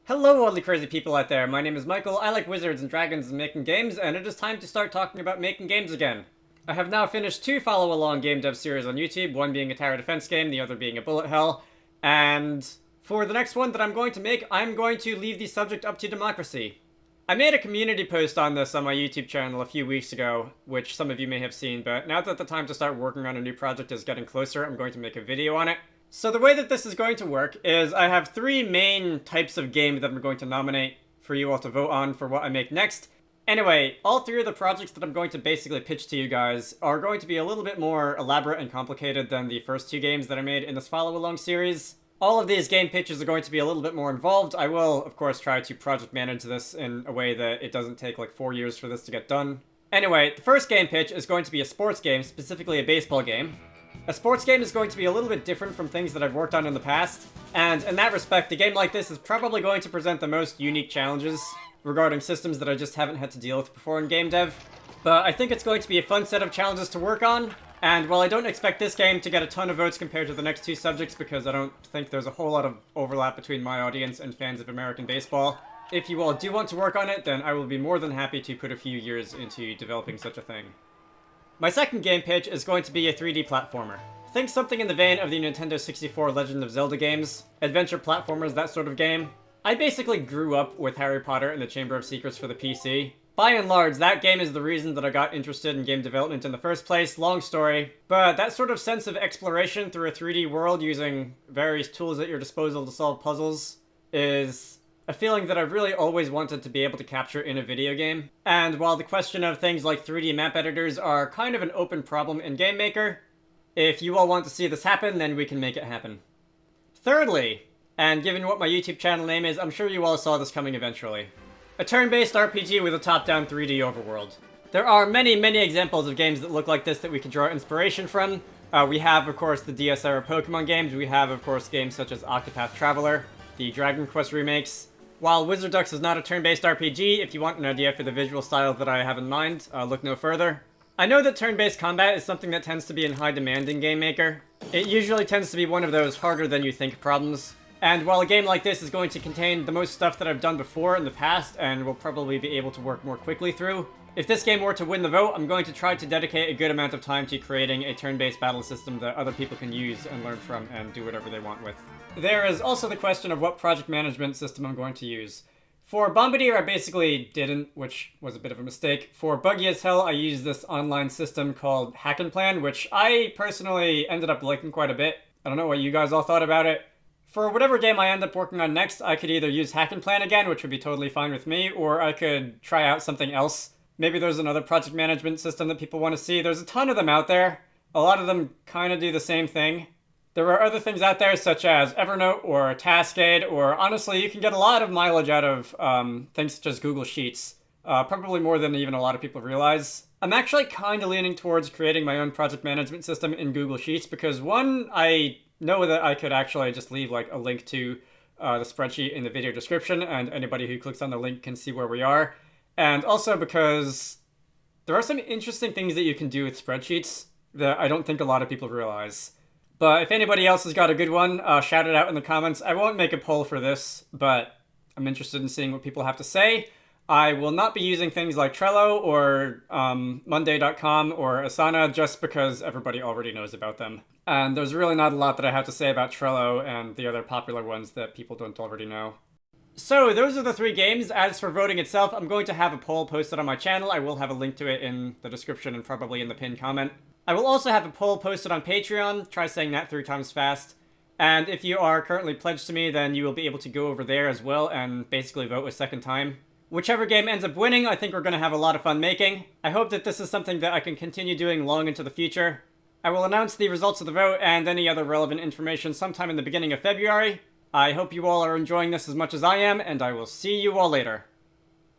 Hello, all the crazy people out there. My name is Michael. I like wizards and dragons and making games, and it is time to start talking about making games again. I have now finished two follow-along game dev series on YouTube, one being a tower defense game, the other being a bullet hell, and for the next one that I'm going to make, I'm going to leave the subject up to democracy. I made a community post on this on my YouTube channel a few weeks ago, which some of you may have seen, but now that the time to start working on a new project is getting closer, I'm going to make a video on it. So the way that this is going to work is I have three main types of game that I'm going to nominate for you all to vote on for what I make next. Anyway, all three of the projects that I'm going to basically pitch to you guys are going to be a little bit more elaborate and complicated than the first two games that I made in this follow-along series. All of these game pitches are going to be a little bit more involved. I will, of course, try to project manage this in a way that it doesn't take like 4 years for this to get done. Anyway, the first game pitch is going to be a sports game, specifically a baseball game. A sports game is going to be a little bit different from things that I've worked on in the past, and in that respect, a game like this is probably going to present the most unique challenges regarding systems that I just haven't had to deal with before in game dev. But I think it's going to be a fun set of challenges to work on, and while I don't expect this game to get a ton of votes compared to the next two subjects because I don't think there's a whole lot of overlap between my audience and fans of American baseball, if you all do want to work on it, then I will be more than happy to put a few years into developing such a thing. My second game pitch is going to be a 3D platformer. Think something in the vein of the Nintendo 64 Legend of Zelda games, adventure platformers, that sort of game. I basically grew up with Harry Potter and the Chamber of Secrets for the PC. By and large, that game is the reason that I got interested in game development in the first place, long story. But that sort of sense of exploration through a 3D world using various tools at your disposal to solve puzzles is a feeling that I've really always wanted to be able to capture in a video game. And while the question of things like 3D map editors are kind of an open problem in GameMaker, if you all want to see this happen, then we can make it happen. Thirdly, and given what my YouTube channel name is, I'm sure you all saw this coming eventually. A turn-based RPG with a top-down 3D overworld. There are many, many examples of games that look like this that we can draw inspiration from. We have, of course, the DS-era Pokemon games. We have, of course, games such as Octopath Traveler, the Dragon Quest remakes. While Wizard Ducks is not a turn-based RPG, if you want an idea for the visual style that I have in mind, look no further. I know that turn-based combat is something that tends to be in high demand in GameMaker. It usually tends to be one of those harder-than-you-think problems. And while a game like this is going to contain the most stuff that I've done before in the past, and will probably be able to work more quickly through, if this game were to win the vote, I'm going to try to dedicate a good amount of time to creating a turn-based battle system that other people can use and learn from and do whatever they want with. There is also the question of what project management system I'm going to use. For Bombardier, I basically didn't, which was a bit of a mistake. For Buggy as Hell, I used this online system called Hack and Plan, which I personally ended up liking quite a bit. I don't know what you guys all thought about it. For whatever game I end up working on next, I could either use Hack and Plan again, which would be totally fine with me, or I could try out something else. Maybe there's another project management system that people want to see. There's a ton of them out there. A lot of them kind of do the same thing. There are other things out there such as Evernote or Taskade, or honestly, you can get a lot of mileage out of things such as Google Sheets. Probably more than even a lot of people realize. I'm actually kind of leaning towards creating my own project management system in Google Sheets because one, I know that I could actually just leave like a link to the spreadsheet in the video description and anybody who clicks on the link can see where we are. And also because there are some interesting things that you can do with spreadsheets that I don't think a lot of people realize. But if anybody else has got a good one, shout it out in the comments. I won't make a poll for this, but I'm interested in seeing what people have to say. I will not be using things like Trello or Monday.com or Asana just because everybody already knows about them. And there's really not a lot that I have to say about Trello and the other popular ones that people don't already know. So those are the three games. As for voting itself, I'm going to have a poll posted on my channel. I will have a link to it in the description and probably in the pinned comment. I will also have a poll posted on Patreon. Try saying that 3 times fast. And if you are currently pledged to me, then you will be able to go over there as well and basically vote a second time. Whichever game ends up winning, I think we're going to have a lot of fun making. I hope that this is something that I can continue doing long into the future. I will announce the results of the vote and any other relevant information sometime in the beginning of February. I hope you all are enjoying this as much as I am, and I will see you all later.